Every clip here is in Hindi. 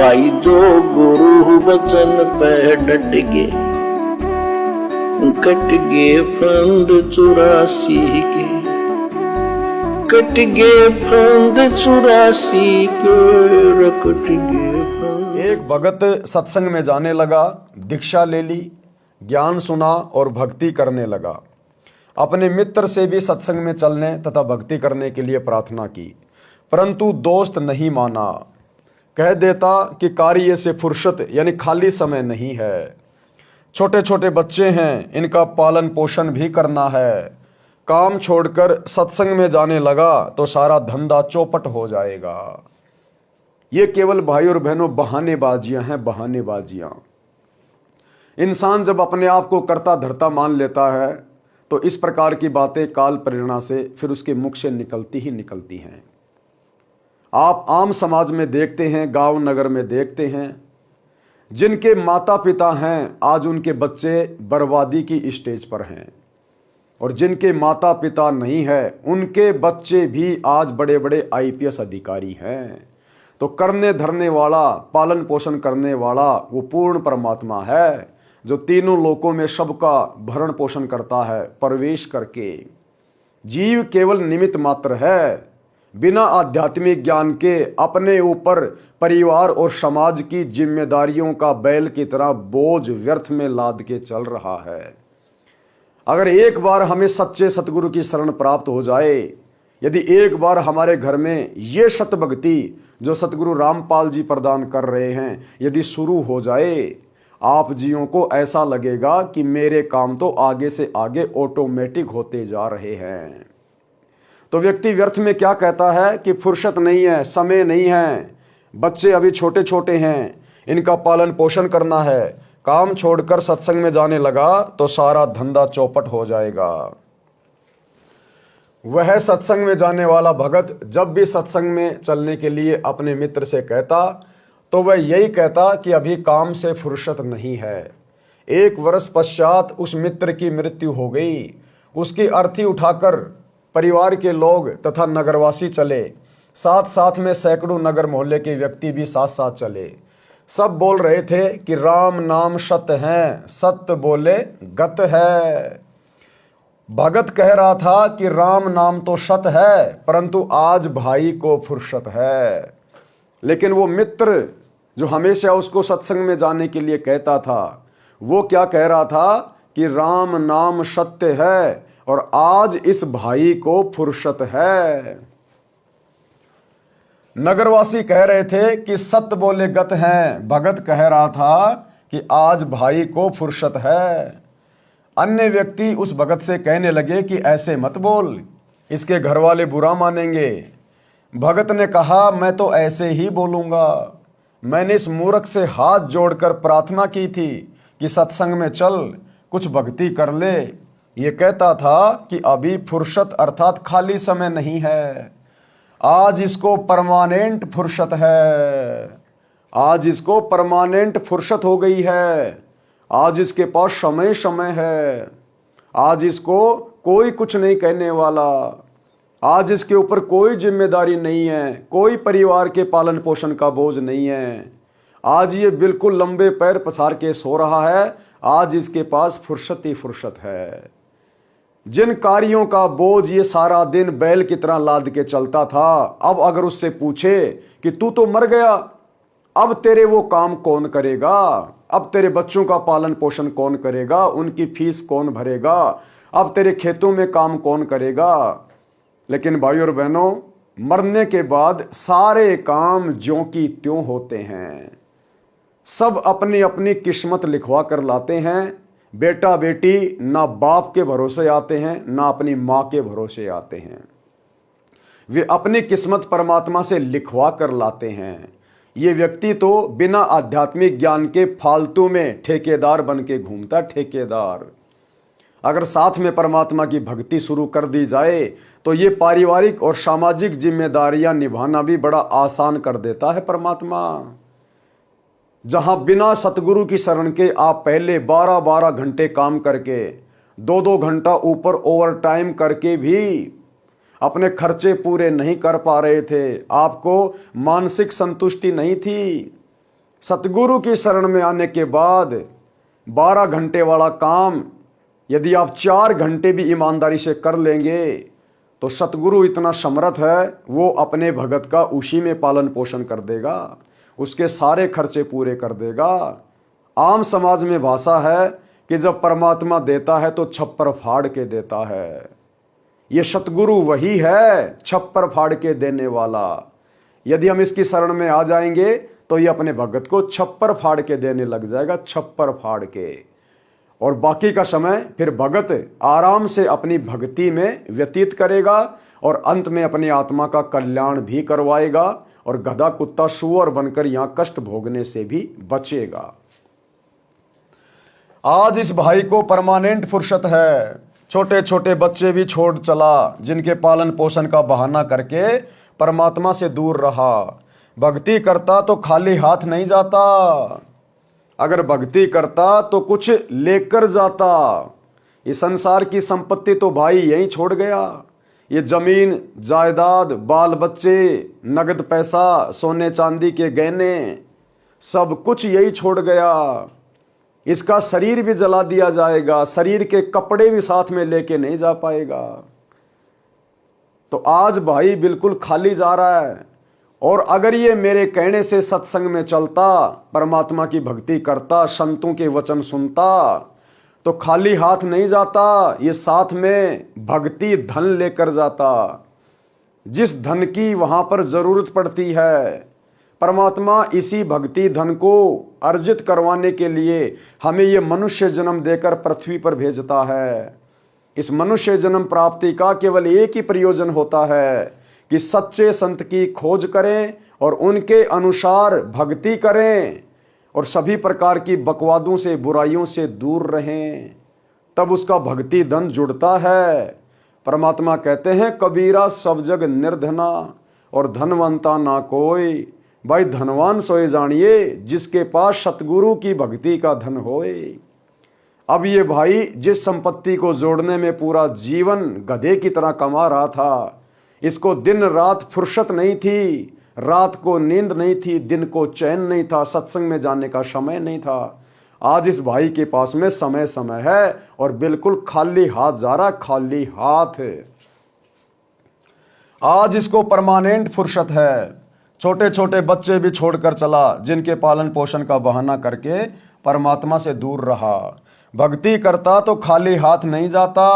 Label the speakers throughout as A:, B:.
A: भाई जो गुरु बचन पे डट गे, कट गे फंद 84 के, कट गे फंद 84 के, रकट गे फंद।
B: एक भगत सत्संग में जाने लगा, दीक्षा ले ली, ज्ञान सुना और भक्ति करने लगा। अपने मित्र से भी सत्संग में चलने तथा भक्ति करने के लिए प्रार्थना की, परंतु दोस्त नहीं माना। कह देता कि कार्य से फुर्सत यानी खाली समय नहीं है, छोटे छोटे बच्चे हैं, इनका पालन पोषण भी करना है। काम छोड़कर सत्संग में जाने लगा तो सारा धंधा चौपट हो जाएगा। ये केवल भाई और बहनों बहानेबाजियां हैं, बहानेबाजियां। इंसान जब अपने आप को करता धरता मान लेता है तो इस प्रकार की बातें काल प्रेरणा से फिर उसके मुख से निकलती ही निकलती हैं। आप आम समाज में देखते हैं, गांव नगर में देखते हैं, जिनके माता पिता हैं आज उनके बच्चे बर्बादी की स्टेज पर हैं, और जिनके माता पिता नहीं है उनके बच्चे भी आज बड़े बड़े आईपीएस अधिकारी हैं। तो करने धरने वाला, पालन पोषण करने वाला वो पूर्ण परमात्मा है, जो तीनों लोकों में सबका भरण पोषण करता है प्रवेश करके। जीव केवल निमित्त मात्र है, बिना आध्यात्मिक ज्ञान के अपने ऊपर परिवार और समाज की जिम्मेदारियों का बैल की तरह बोझ व्यर्थ में लाद के चल रहा है। अगर एक बार हमें सच्चे सतगुरु की शरण प्राप्त हो जाए, यदि एक बार हमारे घर में ये सत भक्ति जो सतगुरु रामपाल जी प्रदान कर रहे हैं यदि शुरू हो जाए, आप जियों को ऐसा लगेगा कि मेरे काम तो आगे से आगे ऑटोमेटिक होते जा रहे हैं। तो व्यक्ति व्यर्थ में क्या कहता है कि फुर्सत नहीं है, समय नहीं है, बच्चे अभी छोटे छोटे हैं, इनका पालन पोषण करना है। काम छोड़कर सत्संग में जाने लगा तो सारा धंधा चौपट हो जाएगा। वह सत्संग में जाने वाला भगत जब भी सत्संग में चलने के लिए अपने मित्र से कहता तो वह यही कहता कि अभी काम से फुर्सत नहीं है। 1 वर्ष पश्चात उस मित्र की मृत्यु हो गई। उसकी अर्थी उठाकर परिवार के लोग तथा नगरवासी चले, साथ साथ में सैकड़ों नगर मोहल्ले के व्यक्ति भी साथ साथ चले। सब बोल रहे थे कि राम नाम सत्य है, सत्य बोले गत है। भगत कह रहा था कि राम नाम तो सत्य है, परंतु आज भाई को फुर्सत है। लेकिन वो मित्र जो हमेशा उसको सत्संग में जाने के लिए कहता था, वो क्या कह रहा था कि राम नाम सत्य है और आज इस भाई को फुर्सत है। नगरवासी कह रहे थे कि सत्य बोले गत हैं, भगत कह रहा था कि आज भाई को फुर्सत है। अन्य व्यक्ति उस भगत से कहने लगे कि ऐसे मत बोल, इसके घर वाले बुरा मानेंगे। भगत ने कहा मैं तो ऐसे ही बोलूंगा। मैंने इस मूर्ख से हाथ जोड़कर प्रार्थना की थी कि सत्संग में चल, कुछ भक्ति कर ले। ये कहता था कि अभी फुर्सत अर्थात खाली समय नहीं है, आज इसको परमानेंट फुर्सत है। आज इसको परमानेंट फुर्सत हो गई है, आज इसके पास समय समय है, आज इसको कोई कुछ नहीं कहने वाला, आज इसके ऊपर कोई जिम्मेदारी नहीं है, कोई परिवार के पालन पोषण का बोझ नहीं है। आज ये बिल्कुल लंबे पैर पसार के सो रहा है, आज इसके पास फुर्सत ही फुर्सत है। जिन कार्यों का बोझ ये सारा दिन बैल की तरह लाद के चलता था, अब अगर उससे पूछे कि तू तो मर गया, अब तेरे वो काम कौन करेगा, अब तेरे बच्चों का पालन पोषण कौन करेगा, उनकी फीस कौन भरेगा, अब तेरे खेतों में काम कौन करेगा। लेकिन भाई और बहनों, मरने के बाद सारे काम ज्यों की त्यों होते हैं। सब अपनी अपनी किस्मत लिखवा कर लाते हैं। बेटा बेटी ना बाप के भरोसे आते हैं, ना अपनी माँ के भरोसे आते हैं। वे अपनी किस्मत परमात्मा से लिखवा कर लाते हैं। ये व्यक्ति तो बिना आध्यात्मिक ज्ञान के फालतू में ठेकेदार बन के घूमता, ठेकेदार। अगर साथ में परमात्मा की भक्ति शुरू कर दी जाए तो ये पारिवारिक और सामाजिक जिम्मेदारियां निभाना भी बड़ा आसान कर देता है परमात्मा। जहां बिना सतगुरु की शरण के आप पहले 12-12 घंटे काम करके 2-2 घंटा ऊपर ओवर टाइम करके भी अपने खर्चे पूरे नहीं कर पा रहे थे, आपको मानसिक संतुष्टि नहीं थी, सतगुरु की शरण में आने के बाद 12 घंटे वाला काम यदि आप 4 घंटे भी ईमानदारी से कर लेंगे तो सतगुरु इतना समर्थ है, वो अपने भगत का उसी में पालन पोषण कर देगा, उसके सारे खर्चे पूरे कर देगा। आम समाज में भाषा है कि जब परमात्मा देता है तो छप्पर फाड़ के देता है। ये सतगुरु वही है, छप्पर फाड़ के देने वाला। यदि हम इसकी शरण में आ जाएंगे तो ये अपने भगत को छप्पर फाड़ के देने लग जाएगा, छप्पर फाड़ के। और बाकी का समय फिर भगत आराम से अपनी भक्ति में व्यतीत करेगा और अंत में अपनी आत्मा का कल्याण भी करवाएगा और गधा कुत्ता सूअर बनकर यहां कष्ट भोगने से भी बचेगा। आज इस भाई को परमानेंट फुर्सत है, छोटे छोटे बच्चे भी छोड़ चला, जिनके पालन पोषण का बहाना करके परमात्मा से दूर रहा। भक्ति करता तो खाली हाथ नहीं जाता, अगर भक्ति करता तो कुछ लेकर जाता। इस संसार की संपत्ति तो भाई यहीं छोड़ गया, ये जमीन जायदाद, बाल बच्चे, नगद पैसा, सोने चांदी के गहने, सब कुछ यही छोड़ गया। इसका शरीर भी जला दिया जाएगा, शरीर के कपड़े भी साथ में लेके नहीं जा पाएगा। तो आज भाई बिल्कुल खाली जा रहा है। और अगर ये मेरे कहने से सत्संग में चलता, परमात्मा की भक्ति करता, संतों के वचन सुनता, तो खाली हाथ नहीं जाता, ये साथ में भक्ति धन लेकर जाता, जिस धन की वहां पर जरूरत पड़ती है। परमात्मा इसी भक्ति धन को अर्जित करवाने के लिए हमें ये मनुष्य जन्म देकर पृथ्वी पर भेजता है। इस मनुष्य जन्म प्राप्ति का केवल एक ही प्रयोजन होता है कि सच्चे संत की खोज करें और उनके अनुसार भक्ति करें और सभी प्रकार की बकवादों से, बुराइयों से दूर रहें, तब उसका भक्ति धन जुड़ता है। परमात्मा कहते हैं, कबीरा सब जग निर्धना और धनवंता ना कोई। भाई धनवान सोए जानिए जिसके पास सतगुरु की भक्ति का धन होए। अब ये भाई जिस संपत्ति को जोड़ने में पूरा जीवन गधे की तरह कमा रहा था, इसको दिन रात फुर्सत नहीं थी, रात को नींद नहीं थी, दिन को चैन नहीं था, सत्संग में जाने का समय नहीं था। आज इस भाई के पास में समय समय है और बिल्कुल खाली हाथ जा रहा, खाली हाथ है। आज इसको परमानेंट फुर्सत है। छोटे छोटे बच्चे भी छोड़कर चला, जिनके पालन पोषण का बहाना करके परमात्मा से दूर रहा। भक्ति करता तो खाली हाथ नहीं जाता,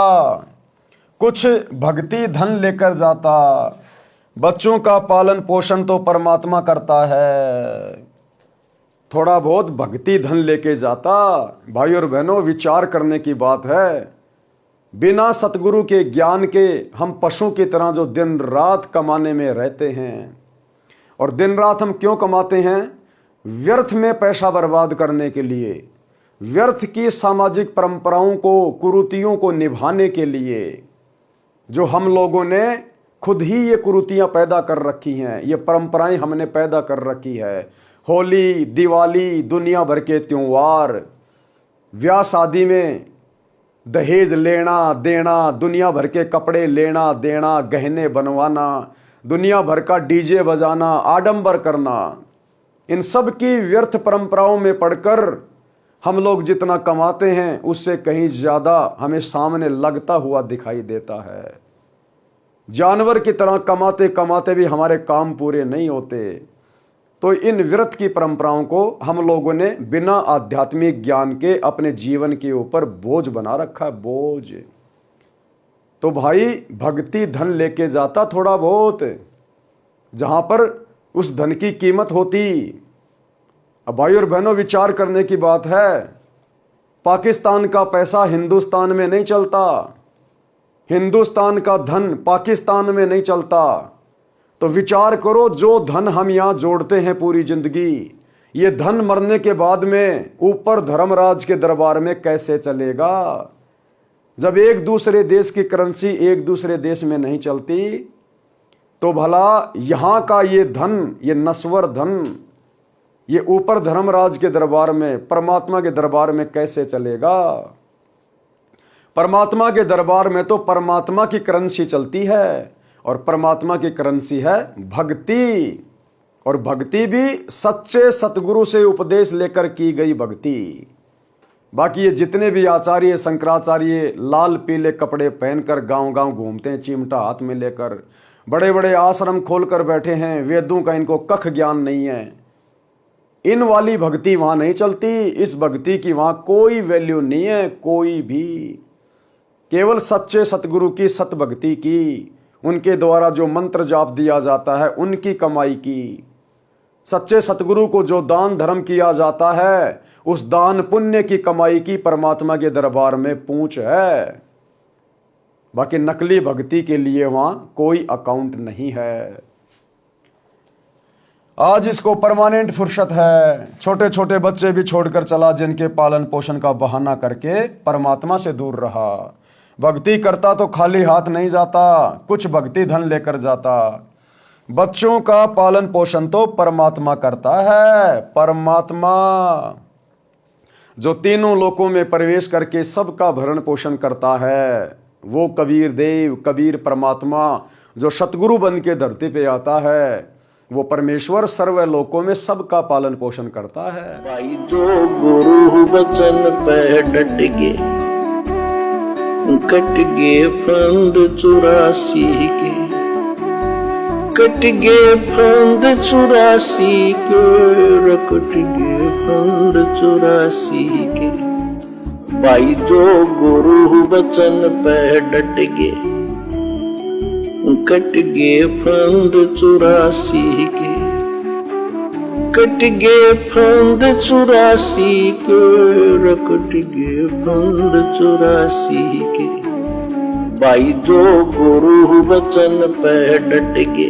B: कुछ भक्ति धन लेकर जाता। बच्चों का पालन पोषण तो परमात्मा करता है, थोड़ा बहुत भक्ति धन लेके जाता। भाई और बहनों, विचार करने की बात है। बिना सतगुरु के ज्ञान के हम पशु की तरह जो दिन रात कमाने में रहते हैं, और दिन रात हम क्यों कमाते हैं? व्यर्थ में पैसा बर्बाद करने के लिए, व्यर्थ की सामाजिक परंपराओं को, कुरीतियों को निभाने के लिए। जो हम लोगों ने खुद ही ये कुरीतियां पैदा कर रखी हैं, ये परंपराएं हमने पैदा कर रखी है। होली, दिवाली, दुनिया भर के त्योहार, ब्याह शादी में दहेज लेना देना, दुनिया भर के कपड़े लेना देना, गहने बनवाना, दुनिया भर का डीजे बजाना, आडंबर करना, इन सब की व्यर्थ परंपराओं में पड़कर हम लोग जितना कमाते हैं उससे कहीं ज्यादा हमें सामने लगता हुआ दिखाई देता है। जानवर की तरह कमाते कमाते भी हमारे काम पूरे नहीं होते। तो इन व्यर्थ की परंपराओं को हम लोगों ने बिना आध्यात्मिक ज्ञान के अपने जीवन के ऊपर बोझ बना रखा है, बोझ। तो भाई भक्ति धन लेके जाता थोड़ा बहुत, जहां पर उस धन की कीमत होती। अब भाई और बहनों, विचार करने की बात है। पाकिस्तान का पैसा हिंदुस्तान में नहीं चलता, हिंदुस्तान का धन पाकिस्तान में नहीं चलता। तो विचार करो, जो धन हम यहां जोड़ते हैं पूरी जिंदगी, ये धन मरने के बाद में ऊपर धर्मराज के दरबार में कैसे चलेगा? जब एक दूसरे देश की करेंसी एक दूसरे देश में नहीं चलती, तो भला यहां का ये धन, ये नश्वर धन, ये ऊपर धर्मराज के दरबार में, परमात्मा के दरबार में कैसे चलेगा? परमात्मा के दरबार में तो परमात्मा की करेंसी चलती है, और परमात्मा की करेंसी है भक्ति। और भक्ति भी सच्चे सतगुरु से उपदेश लेकर की गई भक्ति। बाकी ये जितने भी आचार्य शंकराचार्य लाल पीले कपड़े पहनकर गांव गांव घूमते हैं, चिमटा हाथ में लेकर, बड़े बड़े आश्रम खोलकर बैठे हैं, वेदों का इनको कख ज्ञान नहीं है, इन वाली भक्ति वहां नहीं चलती। इस भक्ति की वहां कोई वैल्यू नहीं है, कोई भी। केवल सच्चे सतगुरु की सत भक्ति की, उनके द्वारा जो मंत्र जाप दिया जाता है उनकी कमाई की, सच्चे सतगुरु को जो दान धर्म किया जाता है उस दान पुण्य की कमाई की परमात्मा के दरबार में पूंछ है। बाकी नकली भक्ति के लिए वहां कोई अकाउंट नहीं है। आज इसको परमानेंट फुर्सत है। छोटे छोटे बच्चे भी छोड़कर चला, जिनके पालन पोषण का बहाना करके परमात्मा से दूर रहा। भक्ति करता तो खाली हाथ नहीं जाता, कुछ भक्ति धन लेकर जाता। बच्चों का पालन पोषण तो परमात्मा करता है। परमात्मा जो तीनों लोकों में प्रवेश करके सबका भरण पोषण करता है, वो कबीर देव, कबीर परमात्मा जो सतगुरु बन के धरती पे आता है, वो परमेश्वर सर्व लोकों में सबका पालन पोषण करता है।
A: भाई जो गुरु बचन पे डट के, कट गे फंद 84 के, कट गे फंद 84 के, कट गे फंद 84 के। भाई जो गुरु बचन पे डट के, कट गे फंद 84 के, कट गे फंद 84 के, कट गे फंद 84 के। भाई जो गुरु बचन पे डट के,